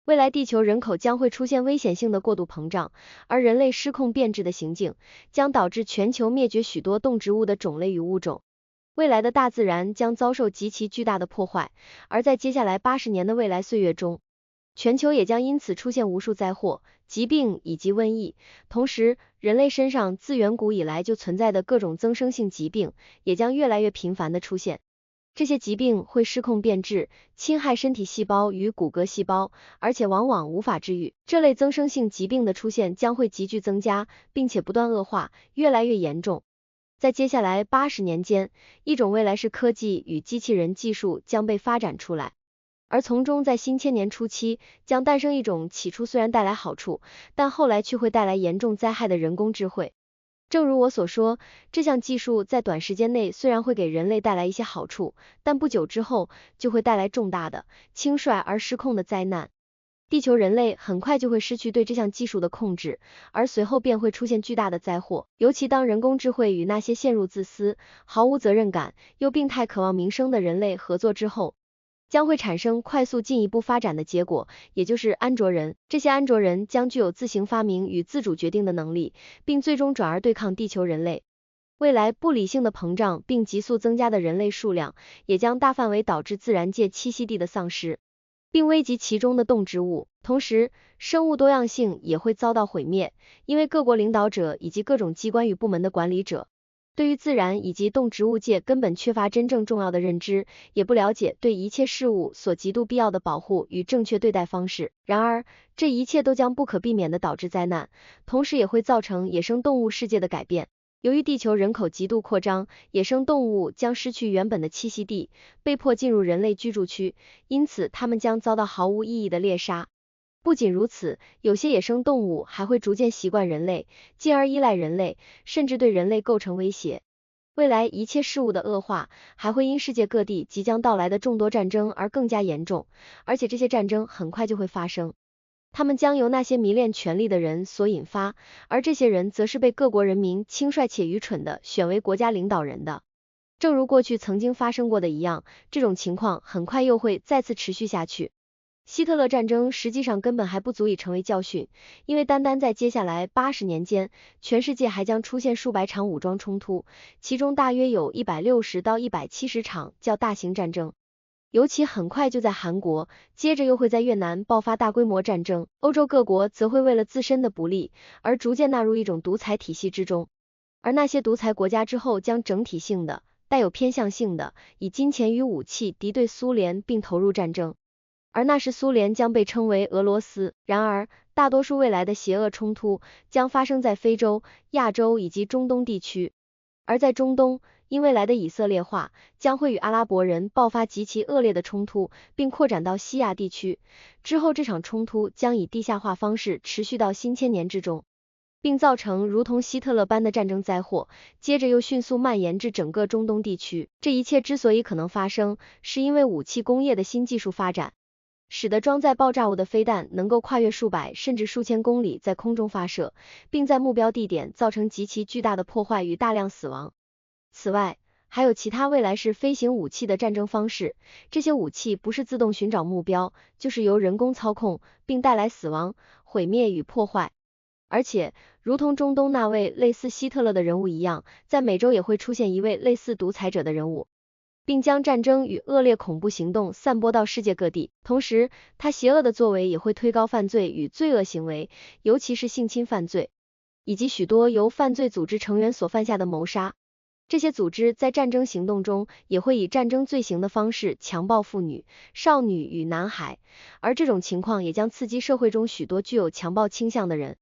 未来地球人口将会出现危险性的过度膨胀，而人类失控变质的行径将导致全球灭绝许多动植物的种类与物种。未来的大自然将遭受极其巨大的破坏，而在接下来80年的未来岁月中，全球也将因此出现无数灾祸、疾病以及瘟疫。同时，人类身上自远古以来就存在的各种增生性疾病也将越来越频繁的出现。这些疾病会失控变质，侵害身体细胞与骨骼细胞，而且往往无法治愈。这类增生性疾病的出现将会急剧增加，并且不断恶化，越来越严重。在接下来80年间，一种未来式科技与机器人技术将被发展出来，而从中在新千年初期将诞生一种起初虽然带来好处，但后来却会带来严重灾害的人工智慧。正如我所说，这项技术在短时间内虽然会给人类带来一些好处，但不久之后就会带来重大的、轻率而失控的灾难。地球人类很快就会失去对这项技术的控制，而随后便会出现巨大的灾祸，尤其当人工智慧与那些陷入自私、毫无责任感又病态渴望名声的人类合作之后，将会产生快速进一步发展的结果，也就是安卓人。这些安卓人将具有自行发明与自主决定的能力，并最终转而对抗地球人类。未来不理性的膨胀并急速增加的人类数量，也将大范围导致自然界栖息地的丧失，并危及其中的动植物。同时，生物多样性也会遭到毁灭，因为各国领导者以及各种机关与部门的管理者对于自然以及动植物界根本缺乏真正重要的认知，也不了解对一切事物所极度必要的保护与正确对待方式。然而，这一切都将不可避免地导致灾难，同时也会造成野生动物世界的改变。由于地球人口极度扩张，野生动物将失去原本的栖息地，被迫进入人类居住区，因此它们将遭到毫无意义的猎杀。不仅如此，有些野生动物还会逐渐习惯人类，进而依赖人类，甚至对人类构成威胁。未来一切事物的恶化，还会因世界各地即将到来的众多战争而更加严重，而且这些战争很快就会发生。他们将由那些迷恋权力的人所引发，而这些人则是被各国人民轻率且愚蠢地选为国家领导人的。正如过去曾经发生过的一样，这种情况很快又会再次持续下去。希特勒战争实际上根本还不足以成为教训，因为单单在接下来80年间，全世界还将出现数百场武装冲突，其中大约有160到170场较大型战争。尤其很快就在韩国，接着又会在越南爆发大规模战争，欧洲各国则会为了自身的不利而逐渐纳入一种独裁体系之中，而那些独裁国家之后将整体性的、带有偏向性的以金钱与武器敌对苏联并投入战争。而那时苏联将被称为俄罗斯。然而，大多数未来的邪恶冲突将发生在非洲、亚洲以及中东地区。而在中东，因未来的以色列化将会与阿拉伯人爆发极其恶劣的冲突，并扩展到西亚地区。之后这场冲突将以地下化方式持续到新千年之中，并造成如同希特勒般的战争灾祸，接着又迅速蔓延至整个中东地区。这一切之所以可能发生，是因为武器工业的新技术发展，使得装载爆炸物的飞弹能够跨越数百甚至数千公里在空中发射，并在目标地点造成极其巨大的破坏与大量死亡。此外，还有其他未来式飞行武器的战争方式，这些武器不是自动寻找目标，就是由人工操控，并带来死亡、毁灭与破坏。而且，如同中东那位类似希特勒的人物一样，在美洲也会出现一位类似独裁者的人物，并将战争与恶劣恐怖行动散播到世界各地。同时，他邪恶的作为也会推高犯罪与罪恶行为，尤其是性侵犯罪，以及许多由犯罪组织成员所犯下的谋杀。这些组织在战争行动中也会以战争罪行的方式强暴妇女、少女与男孩，而这种情况也将刺激社会中许多具有强暴倾向的人。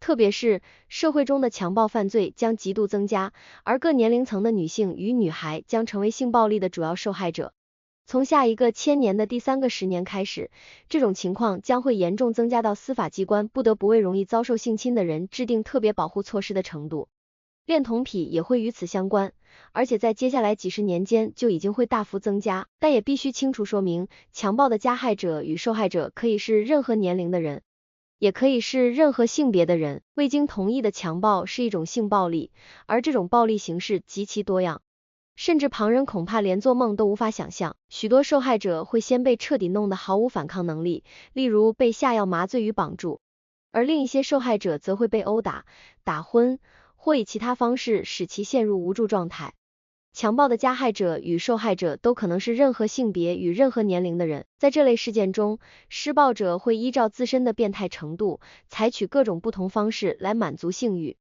特别是社会中的强暴犯罪将极度增加，而各年龄层的女性与女孩将成为性暴力的主要受害者。从下一个千年的第3个10年开始，这种情况将会严重增加到司法机关不得不为容易遭受性侵的人制定特别保护措施的程度。恋童癖也会与此相关，而且在接下来几十年间就已经会大幅增加，但也必须清楚说明，强暴的加害者与受害者可以是任何年龄的人，也可以是任何性别的人。未经同意的强暴是一种性暴力，而这种暴力形式极其多样。甚至旁人恐怕连做梦都无法想象。许多受害者会先被彻底弄得毫无反抗能力，例如被下药麻醉与绑住，而另一些受害者则会被殴打、打昏，或以其他方式使其陷入无助状态。强暴的加害者与受害者都可能是任何性别与任何年龄的人。在这类事件中，施暴者会依照自身的变态程度，采取各种不同方式来满足性欲，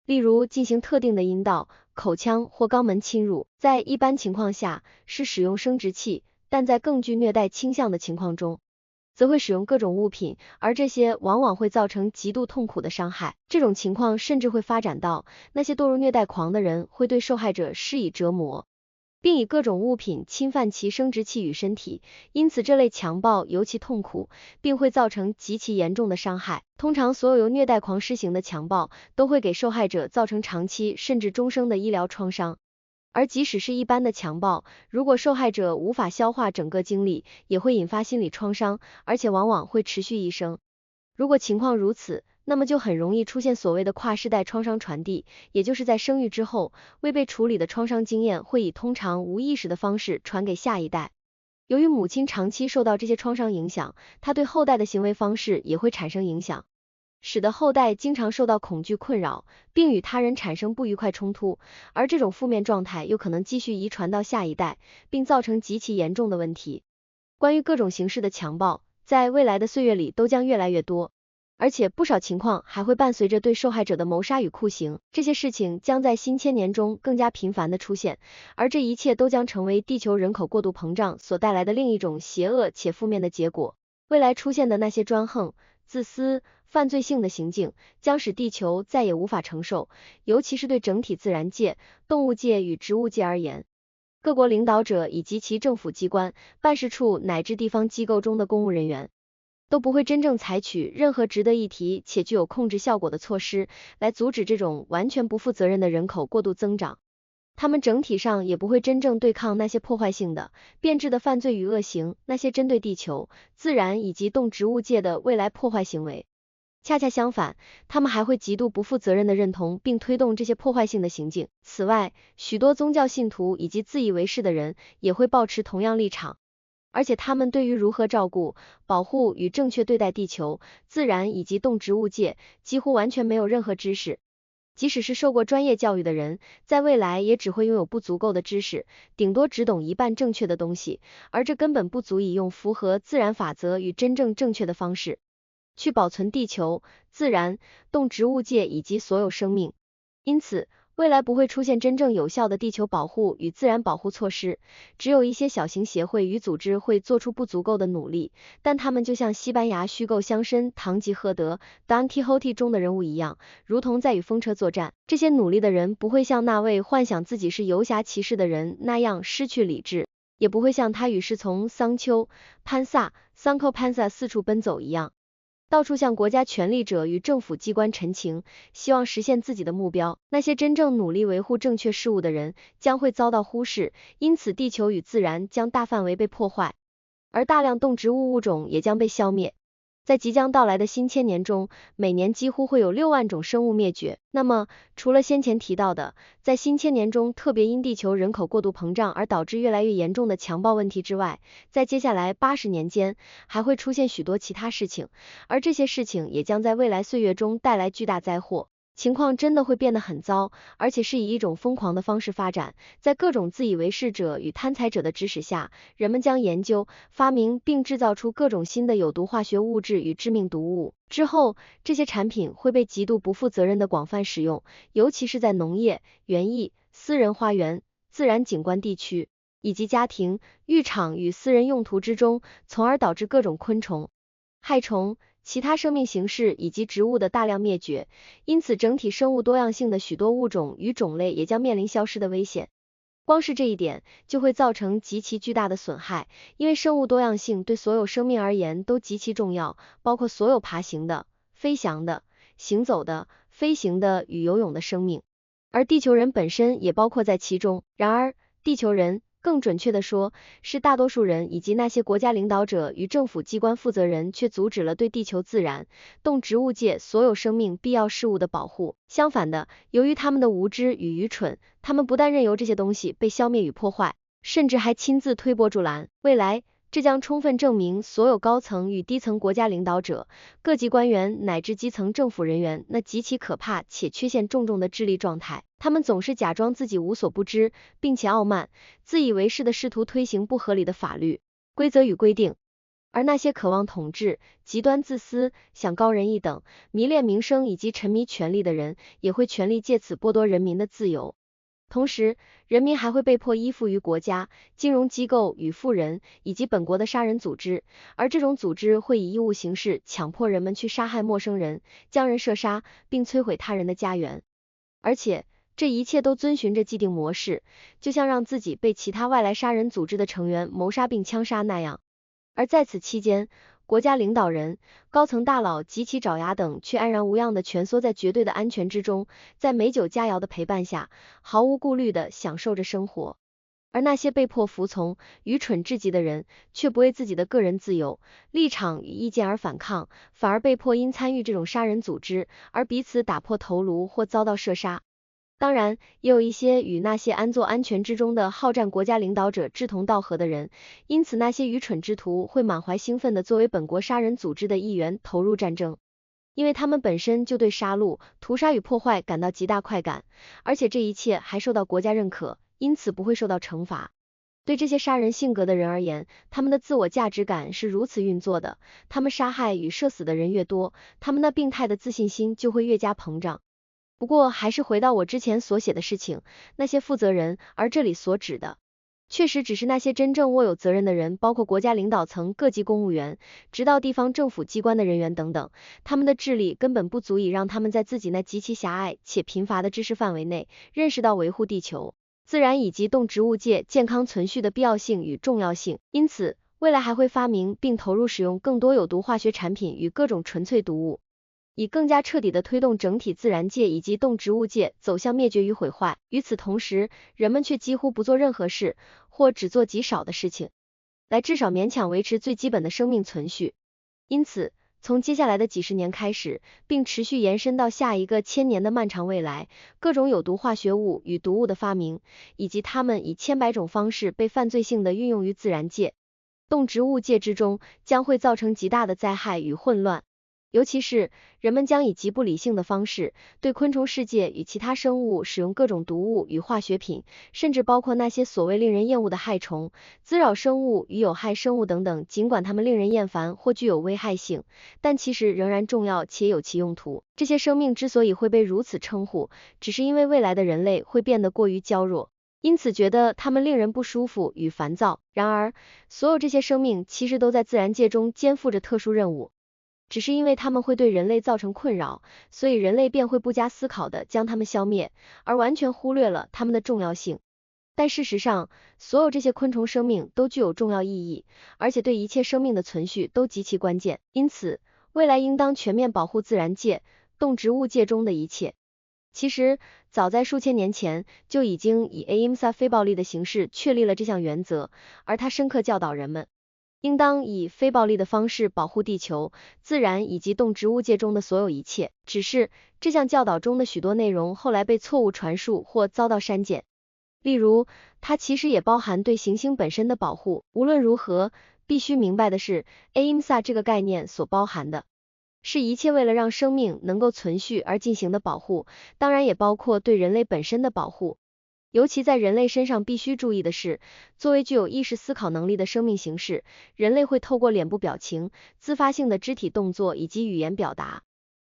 例如进行特定的阴道、口腔或肛门侵入。在一般情况下是使用生殖器，但在更具虐待倾向的情况中，则会使用各种物品，而这些往往会造成极度痛苦的伤害。这种情况甚至会发展到那些堕入虐待狂的人会对受害者施以折磨，并以各种物品侵犯其生殖器与身体，因此这类强暴尤其痛苦，并会造成极其严重的伤害。通常所有由虐待狂施行的强暴都会给受害者造成长期甚至终生的医疗创伤。而即使是一般的强暴，如果受害者无法消化整个经历，也会引发心理创伤，而且往往会持续一生。如果情况如此，那么就很容易出现所谓的跨世代创伤传递，也就是在生育之后，未被处理的创伤经验会以通常无意识的方式传给下一代。由于母亲长期受到这些创伤影响，她对后代的行为方式也会产生影响，使得后代经常受到恐惧困扰，并与他人产生不愉快冲突，而这种负面状态又可能继续遗传到下一代，并造成极其严重的问题。关于各种形式的强暴，在未来的岁月里都将越来越多，而且不少情况还会伴随着对受害者的谋杀与酷刑。这些事情将在新千年中更加频繁地出现，而这一切都将成为地球人口过度膨胀所带来的另一种邪恶且负面的结果。未来出现的那些专横、自私、犯罪性的行径将使地球再也无法承受，尤其是对整体自然界、动物界与植物界而言。各国领导者以及其政府机关、办事处乃至地方机构中的公务人员都不会真正采取任何值得一提且具有控制效果的措施来阻止这种完全不负责任的人口过度增长。他们整体上也不会真正对抗那些破坏性的、变质的犯罪与恶行，那些针对地球、自然以及动植物界的未来破坏行为。恰恰相反，他们还会极度不负责任地认同并推动这些破坏性的行径。此外，许多宗教信徒以及自以为是的人也会抱持同样立场，而且他们对于如何照顾、保护与正确对待地球、自然以及动植物界几乎完全没有任何知识。即使是受过专业教育的人，在未来也只会拥有不足够的知识，顶多只懂一半正确的东西，而这根本不足以用符合自然法则与真正正确的方式去保存地球、自然、动植物界以及所有生命。因此，未来不会出现真正有效的地球保护与自然保护措施，只有一些小型协会与组织会做出不足够的努力，但他们就像西班牙虚构乡绅堂吉诃德 Don Quixote 中的人物一样，如同在与风车作战。这些努力的人不会像那位幻想自己是游侠骑士的人那样失去理智，也不会像他与侍从桑丘潘萨 Sancho Panza 四处奔走一样，到处向国家权力者与政府机关陈情，希望实现自己的目标。那些真正努力维护正确事物的人将会遭到忽视，因此地球与自然将大范围被破坏，而大量动植物物种也将被消灭。在即将到来的新千年中，每年几乎会有6万种生物灭绝。那么，除了先前提到的，在新千年中特别因地球人口过度膨胀而导致越来越严重的强暴问题之外，在接下来80年间，还会出现许多其他事情，而这些事情也将在未来岁月中带来巨大灾祸。情况真的会变得很糟，而且是以一种疯狂的方式发展。在各种自以为是者与贪财者的指使下，人们将研究、发明并制造出各种新的有毒化学物质与致命毒物。之后，这些产品会被极度不负责任的广泛使用，尤其是在农业、园艺、私人花园、自然景观地区，以及家庭、浴场与私人用途之中，从而导致各种昆虫、害虫、其他生命形式以及植物的大量灭绝，因此整体生物多样性的许多物种与种类也将面临消失的危险。光是这一点就会造成极其巨大的损害，因为生物多样性对所有生命而言都极其重要，包括所有爬行的、飞翔的、行走的、飞行的与游泳的生命，而地球人本身也包括在其中。然而，地球人更准确地说，是大多数人以及那些国家领导者与政府机关负责人却阻止了对地球自然、动植物界所有生命必要事物的保护。相反的，由于他们的无知与愚蠢，他们不但任由这些东西被消灭与破坏，甚至还亲自推波助澜。未来，这将充分证明所有高层与低层国家领导者、各级官员乃至基层政府人员那极其可怕且缺陷重重的智力状态。他们总是假装自己无所不知，并且傲慢、自以为是的试图推行不合理的法律、规则与规定。而那些渴望统治、极端自私、想高人一等、迷恋名声以及沉迷权力的人，也会全力借此剥夺人民的自由。同时，人民还会被迫依附于国家、金融机构与富人，以及本国的杀人组织，而这种组织会以义务形式强迫人们去杀害陌生人，将人射杀，并摧毁他人的家园。而且，这一切都遵循着既定模式，就像让自己被其他外来杀人组织的成员谋杀并枪杀那样。而在此期间，国家领导人、高层大佬及其爪牙等却安然无恙地蜷缩在绝对的安全之中，在美酒佳肴的陪伴下，毫无顾虑地享受着生活。而那些被迫服从、愚蠢至极的人，却不为自己的个人自由、立场与意见而反抗，反而被迫因参与这种杀人组织而彼此打破头颅或遭到射杀。当然，也有一些与那些安坐安全之中的好战国家领导者志同道合的人，因此那些愚蠢之徒会满怀兴奋地作为本国杀人组织的一员投入战争，因为他们本身就对杀戮、屠杀与破坏感到极大快感，而且这一切还受到国家认可，因此不会受到惩罚。对这些杀人性格的人而言，他们的自我价值感是如此运作的，他们杀害与射死的人越多，他们那病态的自信心就会越加膨胀。不过还是回到我之前所写的事情，那些负责人，而这里所指的，确实只是那些真正握有责任的人，包括国家领导层、各级公务员，直到地方政府机关的人员等等，他们的智力根本不足以让他们在自己那极其狭隘且贫乏的知识范围内，认识到维护地球、自然以及动植物界健康存续的必要性与重要性。因此，未来还会发明并投入使用更多有毒化学产品与各种纯粹毒物，以更加彻底地推动整体自然界以及动植物界走向灭绝与毁坏。与此同时，人们却几乎不做任何事，或只做极少的事情，来至少勉强维持最基本的生命存续。因此，从接下来的几十年开始，并持续延伸到下一个1000年的漫长未来，各种有毒化学物与毒物的发明，以及它们以千百种方式被犯罪性地运用于自然界、动植物界之中，将会造成极大的灾害与混乱。尤其是人们将以极不理性的方式对昆虫世界与其他生物使用各种毒物与化学品，甚至包括那些所谓令人厌恶的害虫、滋扰生物与有害生物等等。尽管它们令人厌烦或具有危害性，但其实仍然重要且有其用途。这些生命之所以会被如此称呼，只是因为未来的人类会变得过于娇弱，因此觉得它们令人不舒服与烦躁。然而，所有这些生命其实都在自然界中肩负着特殊任务。只是因为他们会对人类造成困扰，所以人类便会不加思考地将它们消灭，而完全忽略了它们的重要性。但事实上，所有这些昆虫生命都具有重要意义，而且对一切生命的存续都极其关键。因此，未来应当全面保护自然界、动植物界中的一切。其实，早在数千年前，就已经以 Ahimsa 非暴力的形式确立了这项原则，而它深刻教导人们应当以非暴力的方式保护地球、自然以及动植物界中的所有一切。只是这项教导中的许多内容后来被错误传述或遭到删减。例如，它其实也包含对行星本身的保护。无论如何，必须明白的是 ，Ahimsa 这个概念所包含的是一切为了让生命能够存续而进行的保护，当然也包括对人类本身的保护。尤其在人类身上必须注意的是，作为具有意识思考能力的生命形式，人类会透过脸部表情、自发性的肢体动作以及语言表达，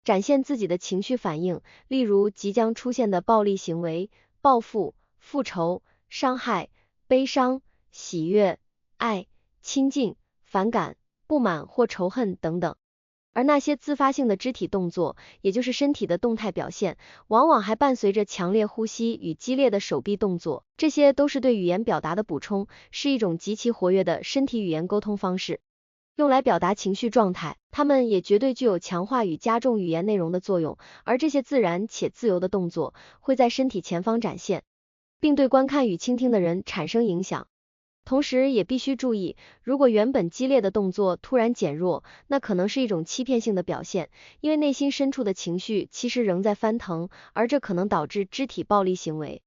展现自己的情绪反应，例如即将出现的暴力行为、报复、复仇、伤害、悲伤、喜悦、爱、亲近、反感、不满或仇恨等等。而那些自发性的肢体动作，也就是身体的动态表现，往往还伴随着强烈呼吸与激烈的手臂动作，这些都是对语言表达的补充，是一种极其活跃的身体语言沟通方式，用来表达情绪状态。它们也绝对具有强化与加重语言内容的作用，而这些自然且自由的动作会在身体前方展现，并对观看与倾听的人产生影响。同时也必须注意，如果原本激烈的动作突然减弱，那可能是一种欺骗性的表现，因为内心深处的情绪其实仍在翻腾，而这可能导致肢体暴力行为，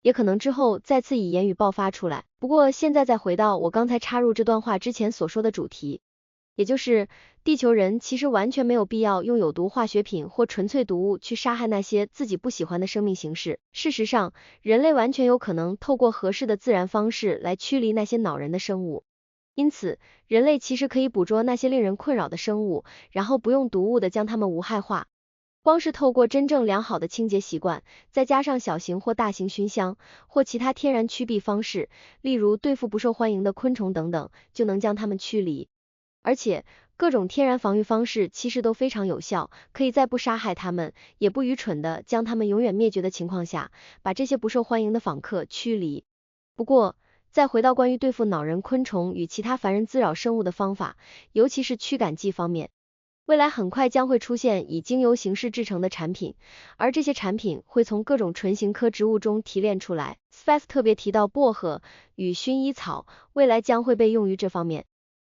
也可能之后再次以言语爆发出来。不过现在再回到我刚才插入这段话之前所说的主题，也就是地球人其实完全没有必要用有毒化学品或纯粹毒物去杀害那些自己不喜欢的生命形式。事实上，人类完全有可能透过合适的自然方式来驱离那些恼人的生物。因此，人类其实可以捕捉那些令人困扰的生物，然后不用毒物的将它们无害化。光是透过真正良好的清洁习惯，再加上小型或大型熏香或其他天然驱避方式，例如对付不受欢迎的昆虫等等，就能将它们驱离。而且，各种天然防御方式其实都非常有效，可以在不杀害它们，也不愚蠢的将它们永远灭绝的情况下，把这些不受欢迎的访客驱离。不过，再回到关于对付恼人昆虫与其他烦人滋扰生物的方法，尤其是驱赶剂方面，未来很快将会出现以精油形式制成的产品，而这些产品会从各种唇形科植物中提炼出来。Sfath 特别提到薄荷与薰衣草，未来将会被用于这方面。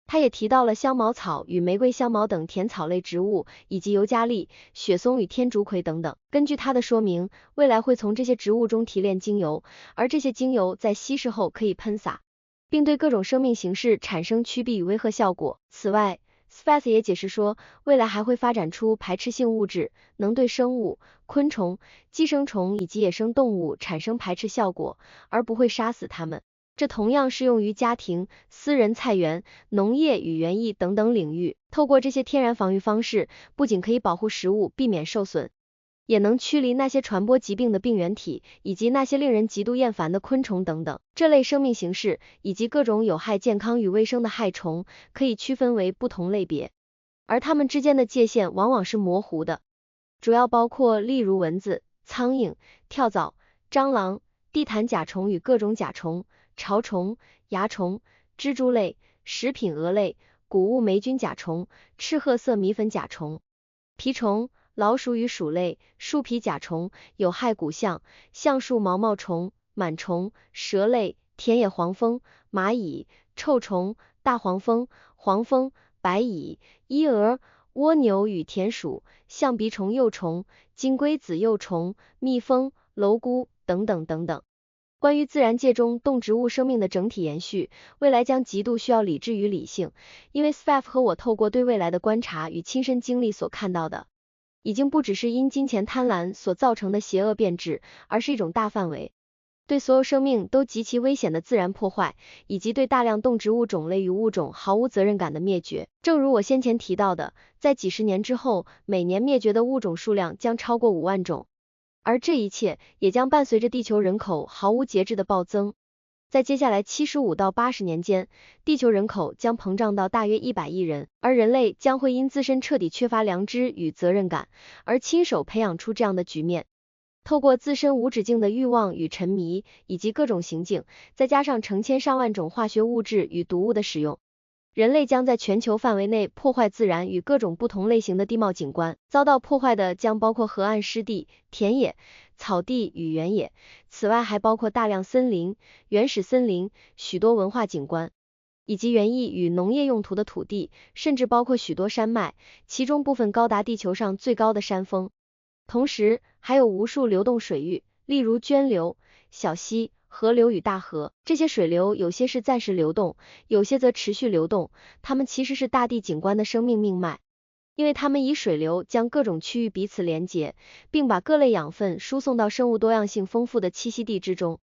他也提到了香茅草与玫瑰香茅等甜草类植物，以及尤加利、雪松与天竺葵等等。根据他的说明，未来会从这些植物中提炼精油，而这些精油在稀释后可以喷洒，并对各种生命形式产生驱避与威吓效果。此外，Sfath 也解释说，未来还会发展出排斥性物质，能对生物、昆虫、寄生虫以及野生动物产生排斥效果，而不会杀死它们。这同样适用于家庭、私人菜园、农业与园艺等等领域。透过这些天然防御方式，不仅可以保护食物避免受损，也能驱离那些传播疾病的病原体，以及那些令人极度厌烦的昆虫等等。这类生命形式以及各种有害健康与卫生的害虫，可以区分为不同类别，而它们之间的界限往往是模糊的，主要包括例如蚊子、苍蝇、跳蚤、蟑螂、地毯甲虫与各种甲虫、潮虫、蚜虫、蜘蛛类、食品蛾类、谷物霉菌甲虫、赤褐色米粉甲虫、蜱虫、老鼠与鼠类、树皮甲虫、有害古象、橡树毛毛虫、螨虫、蛇类、田野黄蜂、蚂蚁、臭虫、大黄蜂、黄蜂、白蚁、伊蛾、蜗牛与田鼠、象鼻虫幼虫、金龟子幼虫、蜜蜂、蝼蛄等等等等。关于自然界中动植物生命的整体延续，未来将极度需要理智与理性，因为 Sfath 和我透过对未来的观察与亲身经历所看到的，已经不只是因金钱贪婪所造成的邪恶变质，而是一种大范围对所有生命都极其危险的自然破坏，以及对大量动植物种类与物种毫无责任感的灭绝。正如我先前提到的，在几十年之后，每年灭绝的物种数量将超过5万种。而这一切也将伴随着地球人口毫无节制的暴增。在接下来75到80年间，地球人口将膨胀到大约100亿人，而人类将会因自身彻底缺乏良知与责任感，而亲手培养出这样的局面。透过自身无止境的欲望与沉迷，以及各种行径，再加上成千上万种化学物质与毒物的使用，人类将在全球范围内破坏自然与各种不同类型的地貌景观，遭到破坏的将包括河岸湿地、田野、草地与原野，此外还包括大量森林、原始森林、许多文化景观，以及园艺与农业用途的土地，甚至包括许多山脉，其中部分高达地球上最高的山峰。同时，还有无数流动水域，例如涓流、小溪、河流与大河，这些水流有些是暂时流动，有些则持续流动，它们其实是大地景观的生命命脉，因为它们以水流将各种区域彼此连结，并把各类养分输送到生物多样性丰富的栖息地之中。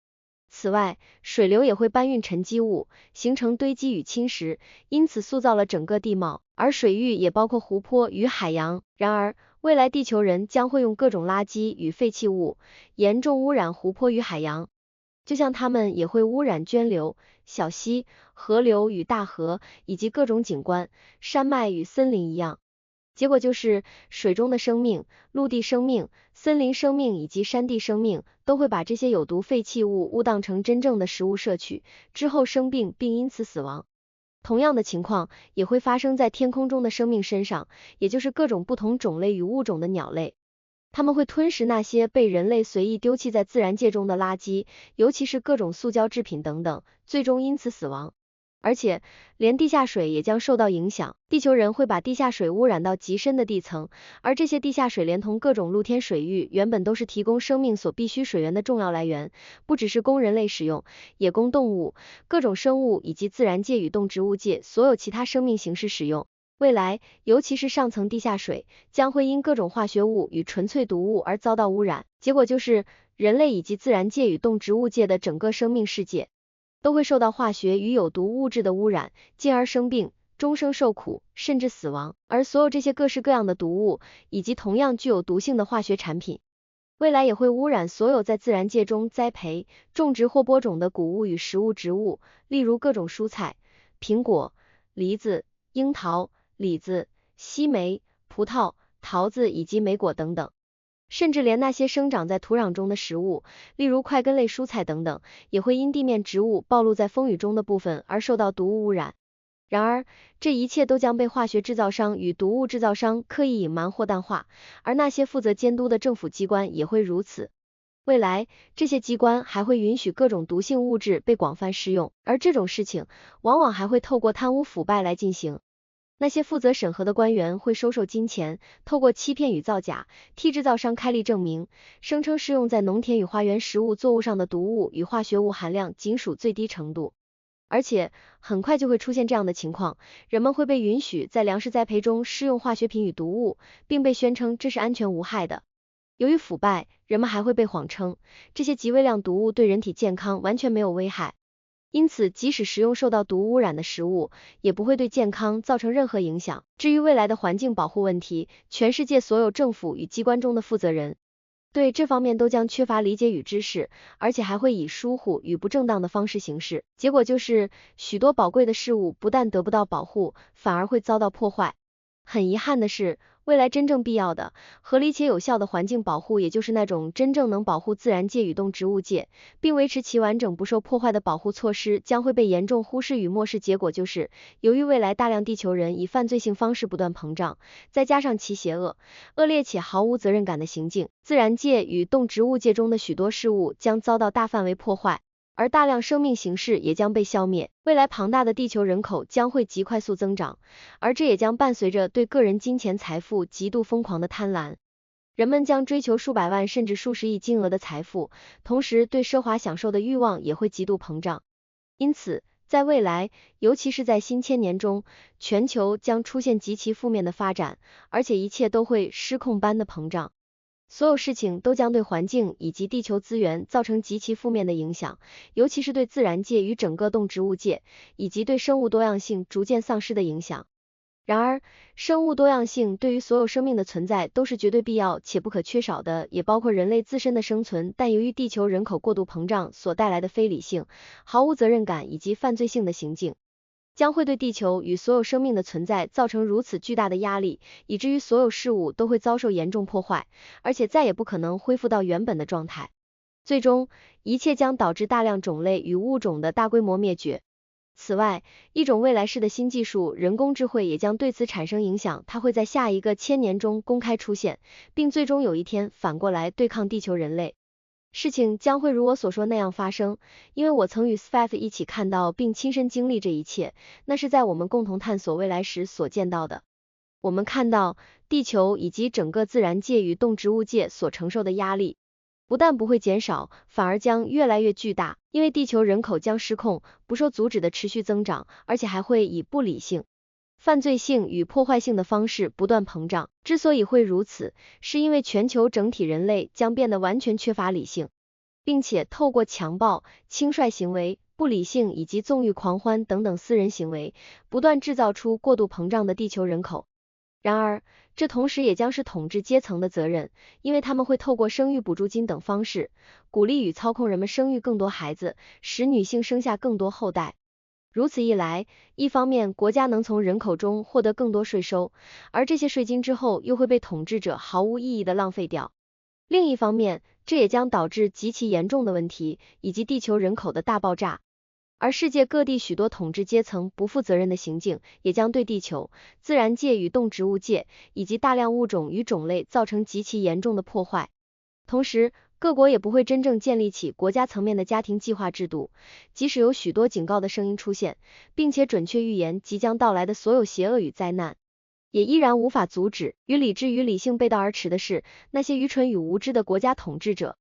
此外，水流也会搬运沉积物，形成堆积与侵蚀，因此塑造了整个地貌，而水域也包括湖泊与海洋。然而，未来地球人将会用各种垃圾与废弃物，严重污染湖泊与海洋，就像它们也会污染涓流、小溪、河流与大河，以及各种景观、山脉与森林一样。结果就是水中的生命、陆地生命、森林生命以及山地生命都会把这些有毒废弃物误当成真正的食物摄取，之后生病并因此死亡。同样的情况也会发生在天空中的生命身上，也就是各种不同种类与物种的鸟类。它们会吞食那些被人类随意丢弃在自然界中的垃圾，尤其是各种塑胶制品等等，最终因此死亡。而且，连地下水也将受到影响，地球人会把地下水污染到极深的地层，而这些地下水连同各种露天水域，原本都是提供生命所必需水源的重要来源，不只是供人类使用，也供动物、各种生物以及自然界与动植物界所有其他生命形式使用。未来，尤其是上层地下水，将会因各种化学物与纯粹毒物而遭到污染，结果就是人类以及自然界与动植物界的整个生命世界都会受到化学与有毒物质的污染，进而生病，终生受苦，甚至死亡。而所有这些各式各样的毒物，以及同样具有毒性的化学产品，未来也会污染所有在自然界中栽培、种植或播种的谷物与食物植物，例如各种蔬菜、苹果、梨子、樱桃、李子、西梅、葡萄、桃子以及莓果等等。甚至连那些生长在土壤中的食物，例如块根类蔬菜等等，也会因地面植物暴露在风雨中的部分而受到毒物污染。然而，这一切都将被化学制造商与毒物制造商刻意隐瞒或淡化，而那些负责监督的政府机关也会如此。未来，这些机关还会允许各种毒性物质被广泛施用，而这种事情往往还会透过贪污腐败来进行。那些负责审核的官员会收受金钱，透过欺骗与造假，替制造商开立证明，声称适用在农田与花园食物作物上的毒物与化学物含量仅属最低程度。而且，很快就会出现这样的情况，人们会被允许在粮食栽培中施用化学品与毒物，并被宣称这是安全无害的。由于腐败，人们还会被谎称，这些极微量毒物对人体健康完全没有危害。因此，即使食用受到毒污染的食物，也不会对健康造成任何影响。至于未来的环境保护问题，全世界所有政府与机关中的负责人对这方面都将缺乏理解与知识，而且还会以疏忽与不正当的方式行事。结果就是，许多宝贵的事物不但得不到保护，反而会遭到破坏。很遗憾的是，未来真正必要的、合理且有效的环境保护，也就是那种真正能保护自然界与动植物界，并维持其完整不受破坏的保护措施，将会被严重忽视与漠视。结果就是，由于未来大量地球人以犯罪性方式不断膨胀，再加上其邪恶、恶劣且毫无责任感的行径，自然界与动植物界中的许多事物将遭到大范围破坏，而大量生命形式也将被消灭。未来庞大的地球人口将会极快速增长，而这也将伴随着对个人金钱财富极度疯狂的贪婪。人们将追求数百万甚至数十亿金额的财富，同时对奢华享受的欲望也会极度膨胀。因此，在未来，尤其是在新千年中，全球将出现极其负面的发展，而且一切都会失控般的膨胀。所有事情都将对环境以及地球资源造成极其负面的影响，尤其是对自然界与整个动植物界，以及对生物多样性逐渐丧失的影响。然而，生物多样性对于所有生命的存在都是绝对必要且不可缺少的，也包括人类自身的生存。但由于地球人口过度膨胀所带来的非理性、毫无责任感以及犯罪性的行径，将会对地球与所有生命的存在造成如此巨大的压力，以至于所有事物都会遭受严重破坏，而且再也不可能恢复到原本的状态。最终，一切将导致大量种类与物种的大规模灭绝。此外，一种未来式的新技术——人工智慧也将对此产生影响，它会在下一个千年中公开出现，并最终有一天反过来对抗地球人类。事情将会如我所说那样发生，因为我曾与 Sfath 一起看到并亲身经历这一切，那是在我们共同探索未来时所见到的。我们看到，地球以及整个自然界与动植物界所承受的压力，不但不会减少，反而将越来越巨大，因为地球人口将失控、不受阻止的持续增长，而且还会以不理性、犯罪性与破坏性的方式不断膨胀。之所以会如此，是因为全球整体人类将变得完全缺乏理性，并且透过强暴、轻率行为、不理性以及纵欲狂欢等等私人行为，不断制造出过度膨胀的地球人口。然而，这同时也将是统治阶层的责任，因为他们会透过生育补助金等方式，鼓励与操控人们生育更多孩子，使女性生下更多后代。如此一来，一方面国家能从人口中获得更多税收，而这些税金之后又会被统治者毫无意义的浪费掉。另一方面，这也将导致极其严重的问题，以及地球人口的大爆炸。而世界各地许多统治阶层不负责任的行径，也将对地球、自然界与动植物界，以及大量物种与种类造成极其严重的破坏。同时，各国也不会真正建立起国家层面的家庭计划制度，即使有许多警告的声音出现，并且准确预言即将到来的所有邪恶与灾难，也依然无法阻止。与理智与理性背道而驰的是，那些愚蠢与无知的国家统治者，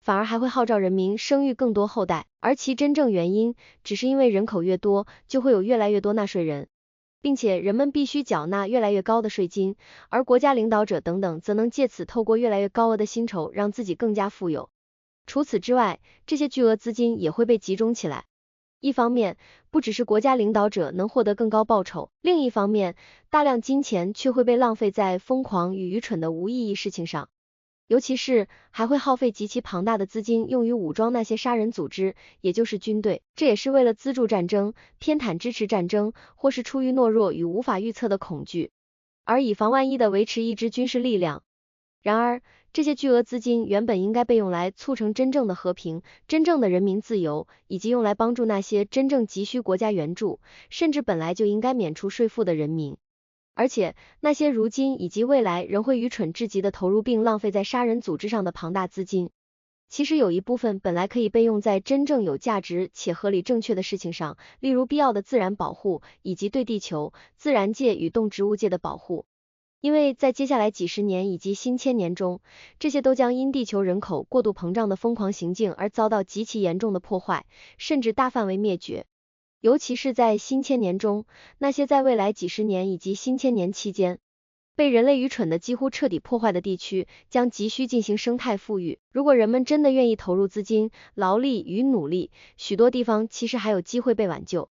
反而还会号召人民生育更多后代，而其真正原因，只是因为人口越多，就会有越来越多纳税人，并且人们必须缴纳越来越高的税金，而国家领导者等等则能借此透过越来越高额的薪酬让自己更加富有。除此之外，这些巨额资金也会被集中起来。一方面，不只是国家领导者能获得更高报酬，另一方面，大量金钱却会被浪费在疯狂与愚蠢的无意义事情上。尤其是还会耗费极其庞大的资金用于武装那些杀人组织，也就是军队，这也是为了资助战争、偏袒支持战争，或是出于懦弱与无法预测的恐惧，而以防万一的维持一支军事力量。然而，这些巨额资金原本应该被用来促成真正的和平、真正的人民自由，以及用来帮助那些真正急需国家援助，甚至本来就应该免除税负的人民。而且，那些如今以及未来仍会愚蠢至极的投入并浪费在杀人组织上的庞大资金，其实有一部分本来可以被用在真正有价值且合理正确的事情上，例如必要的自然保护，以及对地球、自然界与动植物界的保护。因为在接下来几十年以及新千年中，这些都将因地球人口过度膨胀的疯狂行径而遭到极其严重的破坏，甚至大范围灭绝。尤其是在新千年中，那些在未来几十年以及新千年期间被人类愚蠢的几乎彻底破坏的地区，将急需进行生态复育。如果人们真的愿意投入资金、劳力与努力，许多地方其实还有机会被挽救，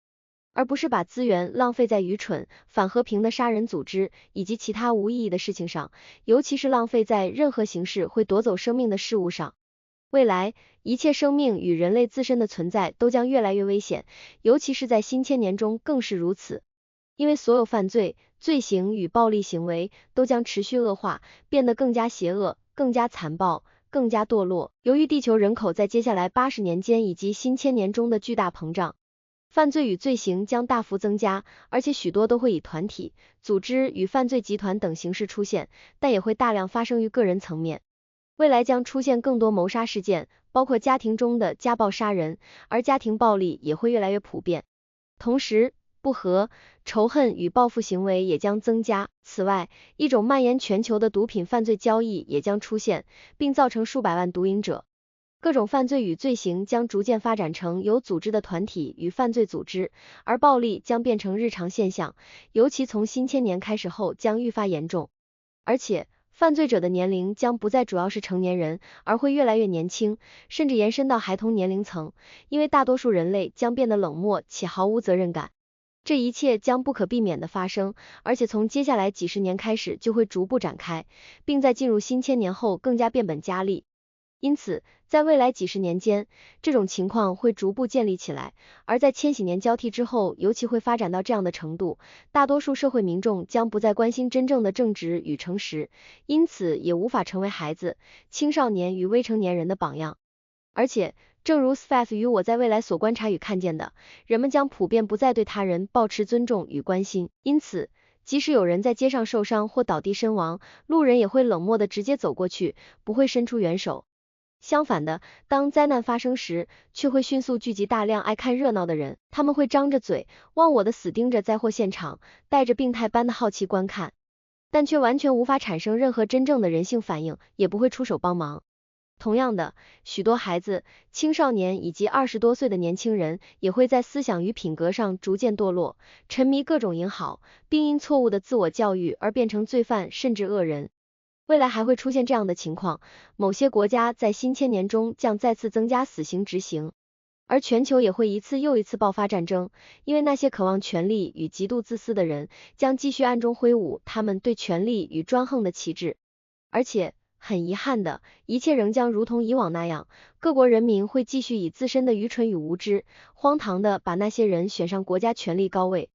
而不是把资源浪费在愚蠢、反和平的杀人组织以及其他无意义的事情上，尤其是浪费在任何形式会夺走生命的事物上。未来，一切生命与人类自身的存在都将越来越危险，尤其是在新千年中更是如此。因为所有犯罪、罪行与暴力行为都将持续恶化，变得更加邪恶、更加残暴、更加堕落。由于地球人口在接下来80年间以及新千年中的巨大膨胀，犯罪与罪行将大幅增加，而且许多都会以团体、组织与犯罪集团等形式出现，但也会大量发生于个人层面。未来将出现更多谋杀事件，包括家庭中的家暴杀人，而家庭暴力也会越来越普遍。同时，不和、仇恨与报复行为也将增加。此外，一种蔓延全球的毒品犯罪交易也将出现，并造成数百万毒瘾者。各种犯罪与罪行将逐渐发展成有组织的团体与犯罪组织，而暴力将变成日常现象，尤其从新千年开始后将愈发严重。而且，犯罪者的年龄将不再主要是成年人，而会越来越年轻，甚至延伸到孩童年龄层，因为大多数人类将变得冷漠且毫无责任感。这一切将不可避免的发生，而且从接下来几十年开始就会逐步展开，并在进入新千年后更加变本加厉。因此，在未来几十年间，这种情况会逐步建立起来，而在千禧年交替之后，尤其会发展到这样的程度，大多数社会民众将不再关心真正的正直与诚实，因此也无法成为孩子、青少年与未成年人的榜样。而且，正如 Sfath 与我在未来所观察与看见的，人们将普遍不再对他人抱持尊重与关心，因此，即使有人在街上受伤或倒地身亡，路人也会冷漠地直接走过去，不会伸出援手。相反的，当灾难发生时，却会迅速聚集大量爱看热闹的人，他们会张着嘴，忘我的死盯着灾祸现场，带着病态般的好奇观看，但却完全无法产生任何真正的人性反应，也不会出手帮忙。同样的，许多孩子、青少年以及20多岁的年轻人，也会在思想与品格上逐渐堕落，沉迷各种淫好，并因错误的自我教育而变成罪犯甚至恶人。未来还会出现这样的情况，某些国家在新千年中将再次增加死刑执行，而全球也会一次又一次爆发战争，因为那些渴望权力与极度自私的人将继续暗中挥舞他们对权力与专横的旗帜。而且，很遗憾的，一切仍将如同以往那样，各国人民会继续以自身的愚蠢与无知，荒唐的把那些人选上国家权力高位。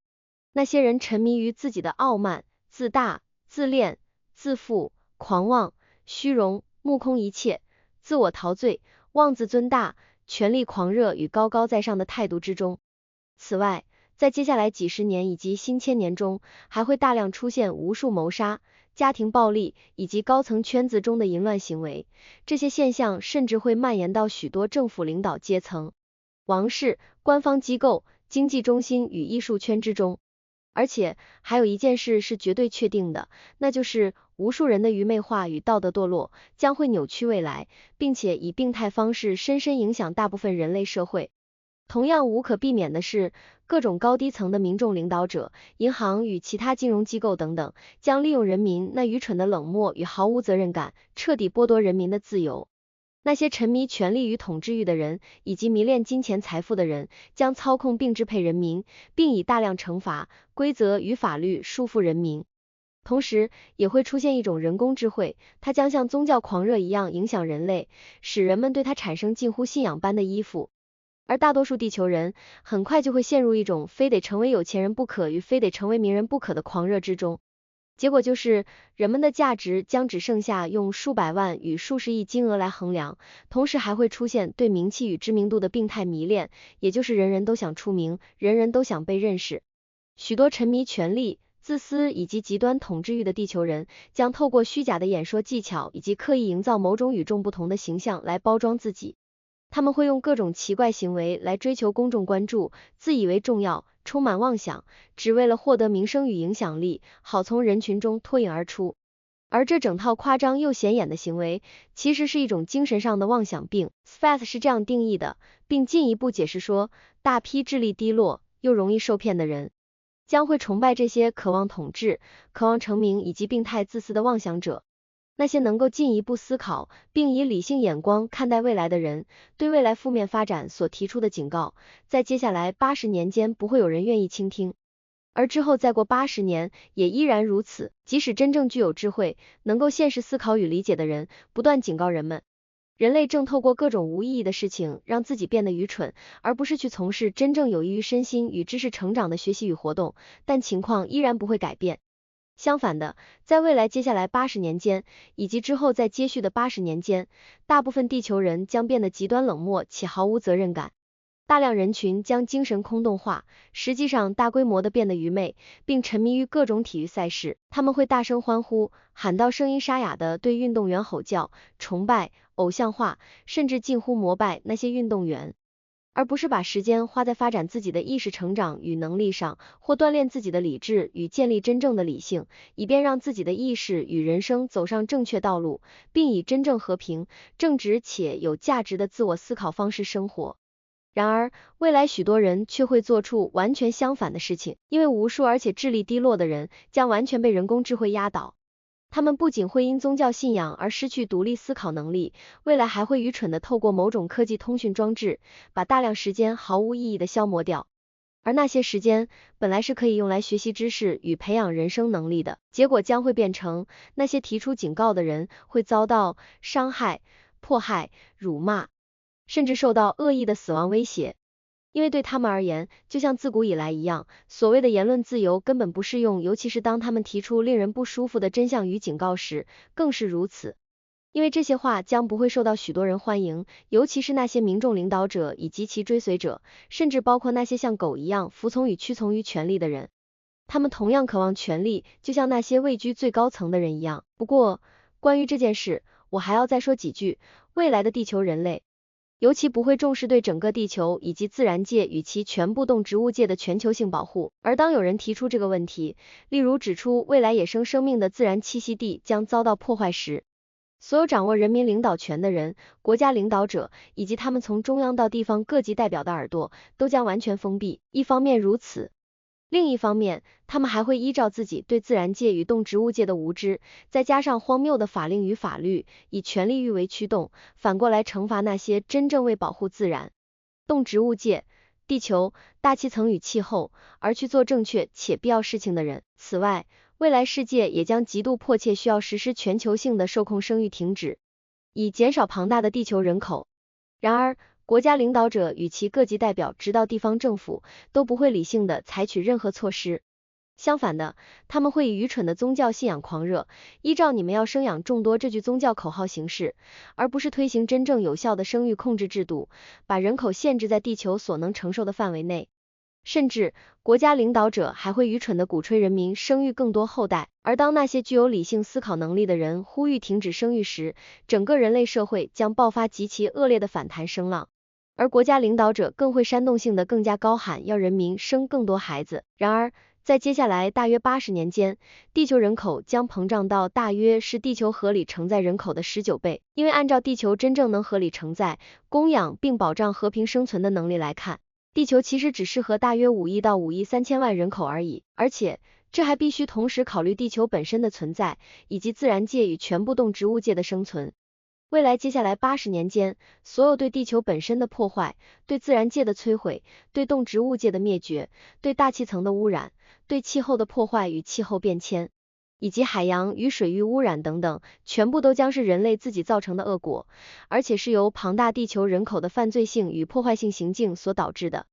那些人沉迷于自己的傲慢、自大、自恋、自负、狂妄、虚荣、目空一切、自我陶醉、妄自尊大、权力狂热与高高在上的态度之中。此外，在接下来几十年以及新千年中，还会大量出现无数谋杀、家庭暴力以及高层圈子中的淫乱行为，这些现象甚至会蔓延到许多政府领导阶层、王室、官方机构、经济中心与艺术圈之中。而且还有一件事是绝对确定的，那就是无数人的愚昧化与道德堕落将会扭曲未来，并且以病态方式深深影响大部分人类社会。同样无可避免的是，各种高低层的民众领导者、银行与其他金融机构等等，将利用人民那愚蠢的冷漠与毫无责任感，彻底剥夺人民的自由。那些沉迷权力与统治欲的人，以及迷恋金钱财富的人，将操控并支配人民，并以大量惩罚、规则与法律束缚人民。同时，也会出现一种人工智慧，它将像宗教狂热一样影响人类，使人们对它产生近乎信仰般的依附。而大多数地球人很快就会陷入一种非得成为有钱人不可与非得成为名人不可的狂热之中。结果就是，人们的价值将只剩下用数百万与数十亿金额来衡量，同时还会出现对名气与知名度的病态迷恋，也就是人人都想出名，人人都想被认识。许多沉迷权力、自私以及极端统治欲的地球人，将透过虚假的演说技巧以及刻意营造某种与众不同的形象来包装自己。他们会用各种奇怪行为来追求公众关注，自以为重要，充满妄想，只为了获得名声与影响力，好从人群中脱颖而出。而这整套夸张又显眼的行为，其实是一种精神上的妄想病。Spath 是这样定义的，并进一步解释说，大批智力低落又容易受骗的人，将会崇拜这些渴望统治、渴望成名以及病态自私的妄想者。那些能够进一步思考，并以理性眼光看待未来的人，对未来负面发展所提出的警告，在接下来80年间不会有人愿意倾听，而之后再过80年也依然如此。即使真正具有智慧、能够现实思考与理解的人，不断警告人们，人类正透过各种无意义的事情让自己变得愚蠢，而不是去从事真正有益于身心与知识成长的学习与活动，但情况依然不会改变。相反的，在未来接下来80年间，以及之后在接续的80年间，大部分地球人将变得极端冷漠且毫无责任感。大量人群将精神空洞化，实际上大规模的变得愚昧，并沉迷于各种体育赛事。他们会大声欢呼，喊到声音沙哑的对运动员吼叫，崇拜、偶像化，甚至近乎膜拜那些运动员。而不是把时间花在发展自己的意识成长与能力上，或锻炼自己的理智与建立真正的理性，以便让自己的意识与人生走上正确道路，并以真正和平、正直且有价值的自我思考方式生活。然而，未来许多人却会做出完全相反的事情，因为无数而且智力低落的人将完全被人工智慧压倒。他们不仅会因宗教信仰而失去独立思考能力，未来还会愚蠢地透过某种科技通讯装置，把大量时间毫无意义地消磨掉。而那些时间本来是可以用来学习知识与培养人生能力的，结果将会变成那些提出警告的人会遭到伤害、迫害、辱骂，甚至受到恶意的死亡威胁。因为对他们而言，就像自古以来一样，所谓的言论自由根本不适用，尤其是当他们提出令人不舒服的真相与警告时，更是如此。因为这些话将不会受到许多人欢迎，尤其是那些民众领导者以及其追随者，甚至包括那些像狗一样服从与屈从于权力的人。他们同样渴望权力，就像那些位居最高层的人一样。不过，关于这件事，我还要再说几句。未来的地球人类尤其不会重视对整个地球以及自然界与其全部动植物界的全球性保护，而当有人提出这个问题，例如指出未来野生生命的自然栖息地将遭到破坏时，所有掌握人民领导权的人、国家领导者以及他们从中央到地方各级代表的耳朵都将完全封闭。一方面如此，另一方面，他们还会依照自己对自然界与动植物界的无知，再加上荒谬的法令与法律，以权力欲为驱动，反过来惩罚那些真正为保护自然、动植物界、地球、大气层与气候而去做正确且必要事情的人。此外，未来世界也将极度迫切需要实施全球性的受控生育停止，以减少庞大的地球人口。然而，国家领导者与其各级代表直到地方政府都不会理性的采取任何措施。相反的，他们会以愚蠢的宗教信仰狂热，依照你们要生养众多这句宗教口号行事，而不是推行真正有效的生育控制制度，把人口限制在地球所能承受的范围内。甚至国家领导者还会愚蠢地鼓吹人民生育更多后代，而当那些具有理性思考能力的人呼吁停止生育时，整个人类社会将爆发极其恶劣的反弹声浪。而国家领导者更会煽动性的更加高喊要人民生更多孩子。然而，在接下来大约80年间，地球人口将膨胀到大约是地球合理承载人口的19倍，因为按照地球真正能合理承载、供养并保障和平生存的能力来看，地球其实只适合大约5亿到5亿3千万人口而已，而且这还必须同时考虑地球本身的存在，以及自然界与全部动植物界的生存。未来接下来80年间，所有对地球本身的破坏，对自然界的摧毁，对动植物界的灭绝，对大气层的污染，对气候的破坏与气候变迁，以及海洋与水域污染等等，全部都将是人类自己造成的恶果，而且是由庞大地球人口的犯罪性与破坏性行径所导致的。